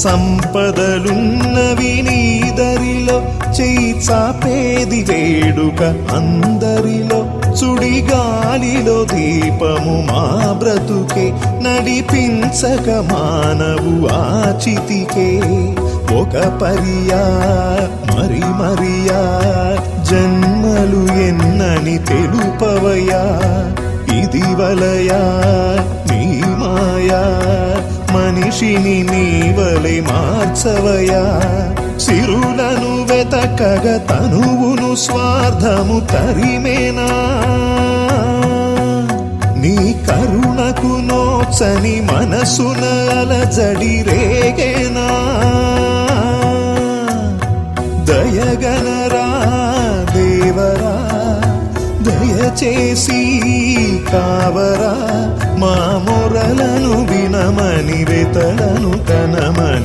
సంపదలున్నవి నీదరిలో చేయి చాపేది వేడుక అందరిలో సుడిగాలిలో దీపము మా బ్రతుకే నడిపించక మానవు ఆచితికే ఒక మరియా మరి మరియా జన్మలు ఎన్నని తెలుపవయా ఇది వలయా నీ మాయా మనిషిని నీవలె మార్చవయా సిరులను వెతకగ తనువును స్వార్థము తరిమేనా నీ కరుణకు నోచని మనసున అలజడి రేగేనా దయగనరా దేవరా దయచేసి కావరా మా మొరలను వినమని వెతలను కనమని